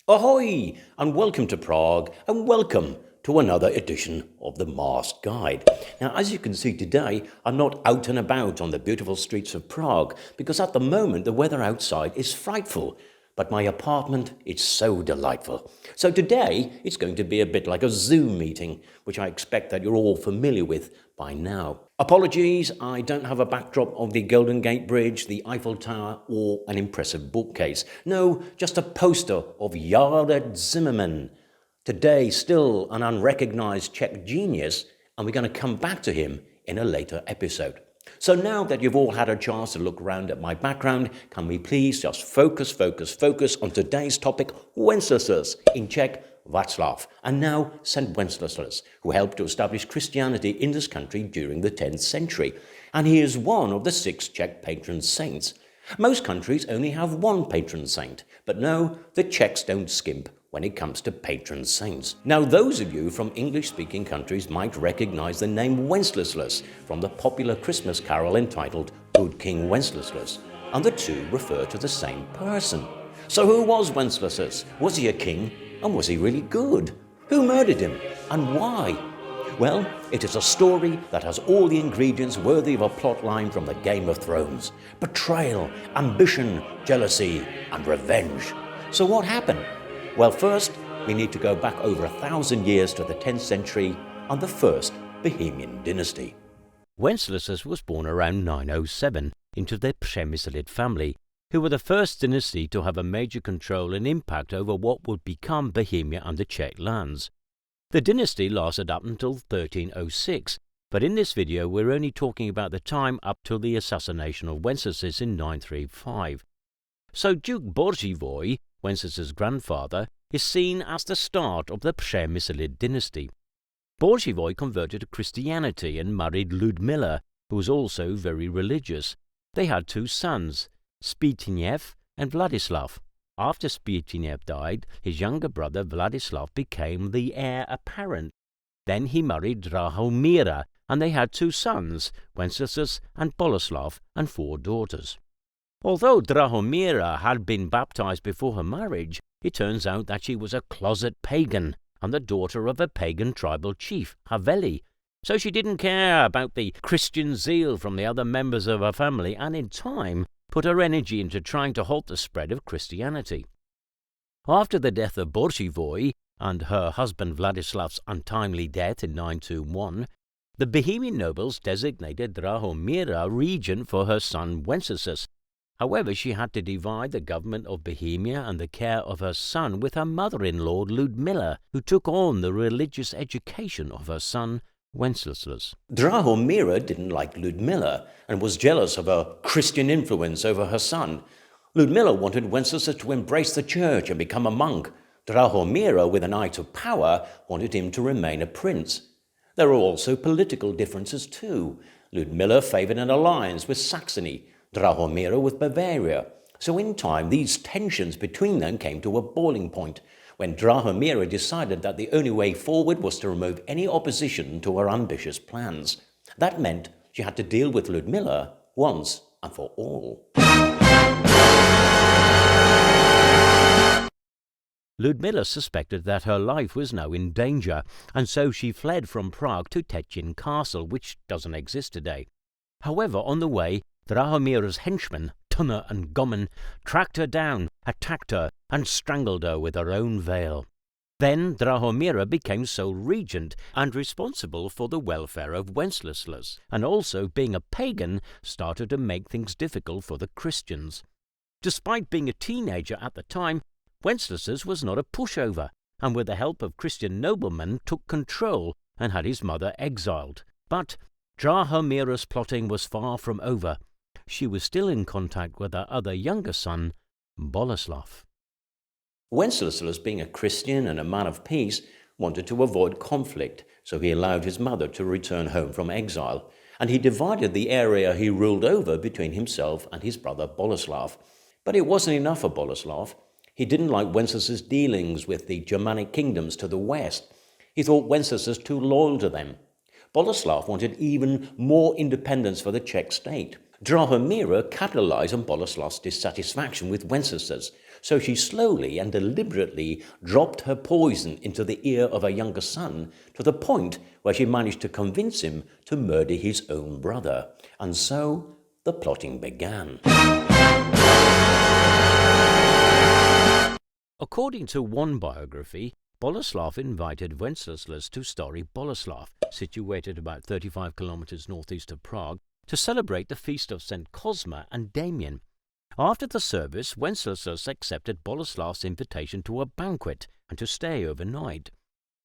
Ahoy! And welcome to Prague, and welcome to another edition of the Masked Guide. Now, as you can see today, I'm not out and about on the beautiful streets of Prague, because at the moment the weather outside is frightful. But my apartment is so delightful. So today, it's going to be a bit like a Zoom meeting, which I expect that you're all familiar with by now. Apologies, I don't have a backdrop of the Golden Gate Bridge, the Eiffel Tower, or an impressive bookcase. No, just a poster of Jarek Zimmerman. Today, still an unrecognized Czech genius, and we're going to come back to him in a later episode. So now that you've all had a chance to look around at my background, can we please just focus on today's topic, Wenceslas, in Czech, Václav, and now St. Wenceslas, who helped to establish Christianity in this country during the 10th century. And he is one of the 6 Czech patron saints. Most countries only have one patron saint, but no, the Czechs don't skimp when it comes to patron saints. Now, those of you from English-speaking countries might recognize the name Wenceslas from the popular Christmas carol entitled Good King Wenceslas, and the two refer to the same person. So who was Wenceslas? Was he a king? And was he really good? Who murdered him? And why? Well, it is a story that has all the ingredients worthy of a plotline from the Game of Thrones. Betrayal, ambition, jealousy, and revenge. So what happened? Well, first, we need to go back over 1,000 years to the 10th century and the first Bohemian dynasty. Wenceslas was born around 907 into the Premyslid family, who were the first dynasty to have a major control and impact over what would become Bohemia and the Czech lands. The dynasty lasted up until 1306, but in this video we're only talking about the time up till the assassination of Wenceslas in 935. So Duke Boživoj, Wenceslas' grandfather, is seen as the start of the Premyslid dynasty. Boživoj converted to Christianity and married Ludmila, who was also very religious. They had 2 sons, Zbigniew and Vladislav. After Zbigniew died, his younger brother Vladislav became the heir apparent. Then he married Drahomira, and they had 2 sons, Wenceslas and Boleslav, and 4 daughters. Although Drahomira had been baptized before her marriage, it turns out that she was a closet pagan and the daughter of a pagan tribal chief, Haveli. So she didn't care about the Christian zeal from the other members of her family, and in time put her energy into trying to halt the spread of Christianity. After the death of Boživoj and her husband Vladislav's untimely death in 921, the Bohemian nobles designated Drahomira regent for her son Wenceslas. However, she had to divide the government of Bohemia and the care of her son with her mother-in-law Ludmila, who took on the religious education of her son Wenceslas. Drahomira didn't like Ludmila and was jealous of her Christian influence over her son. Ludmila wanted Wenceslas to embrace the church and become a monk. Drahomira, with an eye to power, wanted him to remain a prince. There were also political differences too. Ludmila favoured an alliance with Saxony, Drahomira with Bavaria. So in time, these tensions between them came to a boiling point when Drahomira decided that the only way forward was to remove any opposition to her ambitious plans. That meant she had to deal with Ludmila once and for all. Ludmila suspected that her life was now in danger, and so she fled from Prague to Tetchin Castle, which doesn't exist today. However, on the way, Drahomira's henchmen, Tunna and Gomen, tracked her down, attacked her, and strangled her with her own veil. Then Drahomira became sole regent and responsible for the welfare of Wenceslas, and also, being a pagan, started to make things difficult for the Christians. Despite being a teenager at the time, Wenceslas was not a pushover, and with the help of Christian noblemen took control and had his mother exiled. But Drahomira's plotting was far from over. She was still in contact with her other younger son, Boleslav. Wenceslas, being a Christian and a man of peace, wanted to avoid conflict, so he allowed his mother to return home from exile, and he divided the area he ruled over between himself and his brother Boleslav. But it wasn't enough for Boleslav. He didn't like Wenceslas' dealings with the Germanic kingdoms to the west. He thought Wenceslas too loyal to them. Boleslav wanted even more independence for the Czech state. Drahomira capitalized on Boleslav's dissatisfaction with Wenceslas, so she slowly and deliberately dropped her poison into the ear of her younger son to the point where she managed to convince him to murder his own brother. And so the plotting began. According to one biography, Boleslav invited Wenceslas to Stary Boleslav, situated about 35 kilometers northeast of Prague, to celebrate the feast of St. Cosma and Damian. After the service, Wenceslas accepted Boleslav's invitation to a banquet and to stay overnight.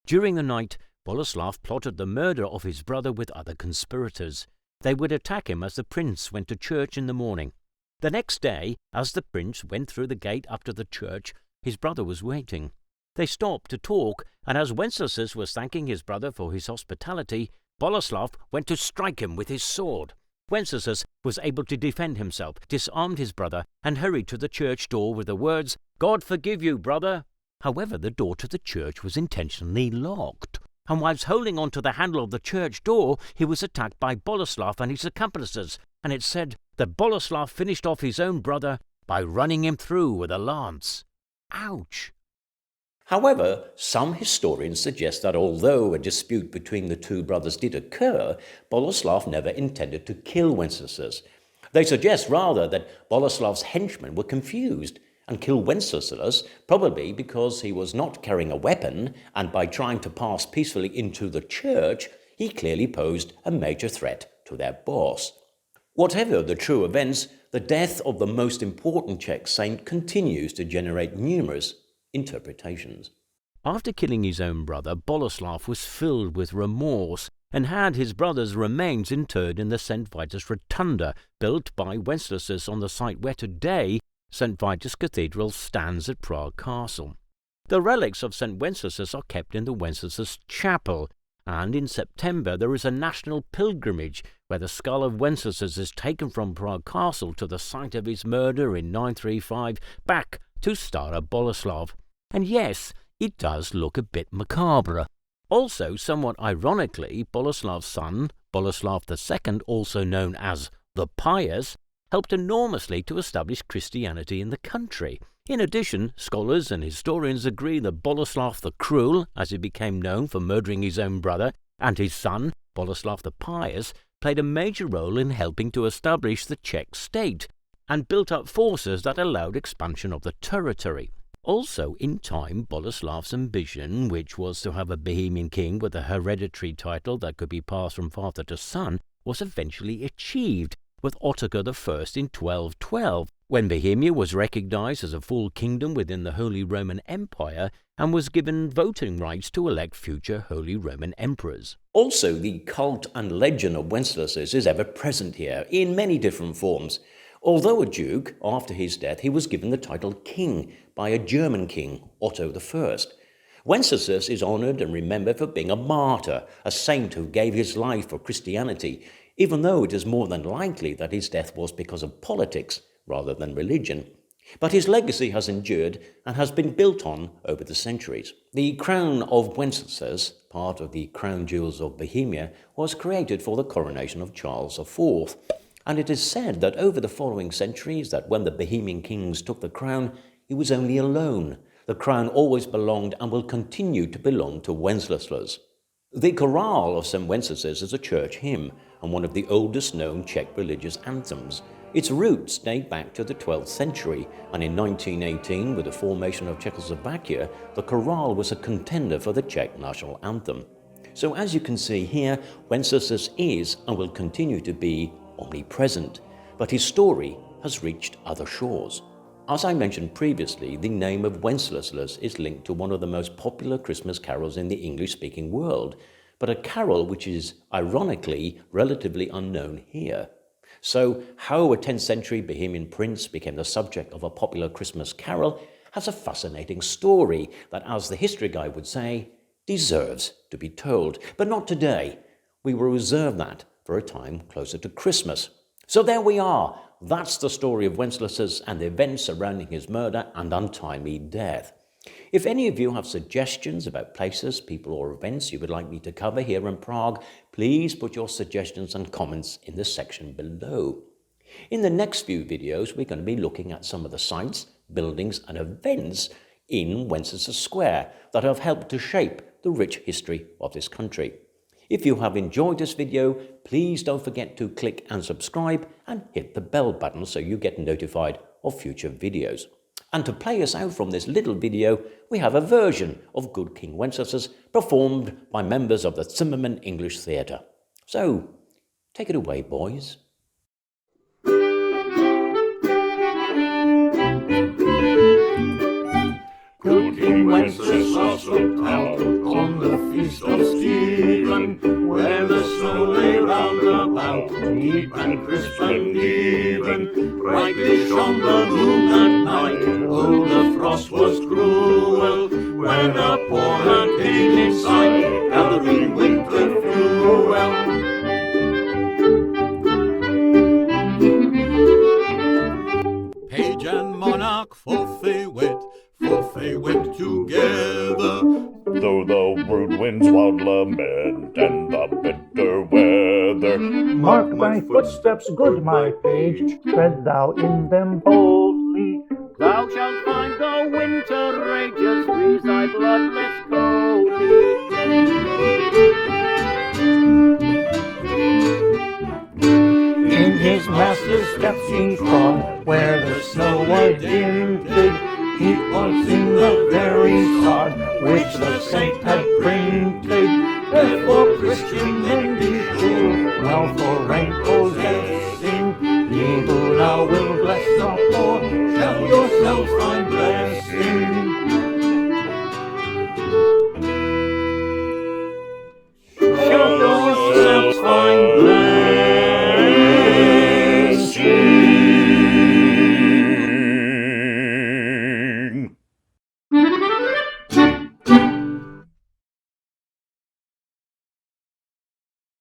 During the night, Boleslav plotted the murder of his brother with other conspirators. They would attack him as the prince went to church in the morning. The next day, as the prince went through the gate up to the church, his brother was waiting. They stopped to talk, and as Wenceslas was thanking his brother for his hospitality, Boleslav went to strike him with his sword. Wenceslas was able to defend himself, disarmed his brother, and hurried to the church door with the words, "God forgive you, brother." However, the door to the church was intentionally locked, and whilst holding on to the handle of the church door, he was attacked by Boleslav and his accomplices, and it said that Boleslav finished off his own brother by running him through with a lance. Ouch! However, some historians suggest that although a dispute between the two brothers did occur, Boleslav never intended to kill Wenceslas. They suggest rather that Boleslav's henchmen were confused and killed Wenceslas, probably because he was not carrying a weapon, and by trying to pass peacefully into the church, he clearly posed a major threat to their boss. Whatever the true events, the death of the most important Czech saint continues to generate numerous interpretations. After killing his own brother, Boleslav was filled with remorse and had his brother's remains interred in the St. Vitus Rotunda, built by Wenceslas on the site where today St. Vitus Cathedral stands at Prague Castle. The relics of St. Wenceslas are kept in the Wenceslas Chapel, and in September there is a national pilgrimage where the skull of Wenceslas is taken from Prague Castle to the site of his murder in 935 back to Stara Boleslav. And yes, it does look a bit macabre. Also, somewhat ironically, Boleslav's son, Boleslav II, also known as the Pious, helped enormously to establish Christianity in the country. In addition, scholars and historians agree that Boleslav the Cruel, as he became known for murdering his own brother, and his son, Boleslav the Pious, played a major role in helping to establish the Czech state, and built up forces that allowed expansion of the territory. Also, in time, Boleslav's ambition, which was to have a Bohemian king with a hereditary title that could be passed from father to son, was eventually achieved with Ottokar I in 1212, when Bohemia was recognized as a full kingdom within the Holy Roman Empire and was given voting rights to elect future Holy Roman emperors. Also, the cult and legend of Wenceslas is ever present here in many different forms. Although a duke, after his death he was given the title king by a German king, Otto I. Wenceslas is honoured and remembered for being a martyr, a saint who gave his life for Christianity, even though it is more than likely that his death was because of politics rather than religion. But his legacy has endured and has been built on over the centuries. The crown of Wenceslas, part of the crown jewels of Bohemia, was created for the coronation of Charles IV. And it is said that over the following centuries, that when the Bohemian kings took the crown, he was only alone. The crown always belonged and will continue to belong to Wenceslas. The Chorale of St. Wenceslas is a church hymn and one of the oldest known Czech religious anthems. Its roots date back to the 12th century, and in 1918, with the formation of Czechoslovakia, the chorale was a contender for the Czech national anthem. So as you can see here, Wenceslas is and will continue to be omnipresent, but his story has reached other shores. As I mentioned previously, the name of Wenceslas is linked to one of the most popular Christmas carols in the English-speaking world, but a carol which is, ironically, relatively unknown here. So, how a 10th century Bohemian prince became the subject of a popular Christmas carol has a fascinating story that, as the history guy would say, deserves to be told. But not today. We will reserve that for a time closer to Christmas. So there we are. That's the story of Wenceslas and the events surrounding his murder and untimely death. If any of you have suggestions about places, people or events you would like me to cover here in Prague, please put your suggestions and comments in the section below. In the next few videos, we're going to be looking at some of the sites buildings and events in Wenceslas Square that have helped to shape the rich history of this country. If you have enjoyed this video, please don't forget to click and subscribe and hit the bell button so you get notified of future videos. And to play us out from this little video, we have a version of Good King Wenceslas performed by members of the Zimmerman English Theatre. So, take it away, boys. Good King Wenceslas looked out on the feast of Stephen, where the snow lay round about, deep and crisp and even. Brightly shone the moon that night, oh, the frost was cruel, when a poor man came in sight, gathering winter fuel. Page and monarch forfeit went together, though the rude winds wild lament and the bitter weather. Mark my footsteps, good my page, tread thou in them boldly. Thou shalt find the winter rages, freeze thy bloodless coldly. In his master's steps he trod, where the snow was dinted. He was in the very sod which the saint had printed. Therefore Christian men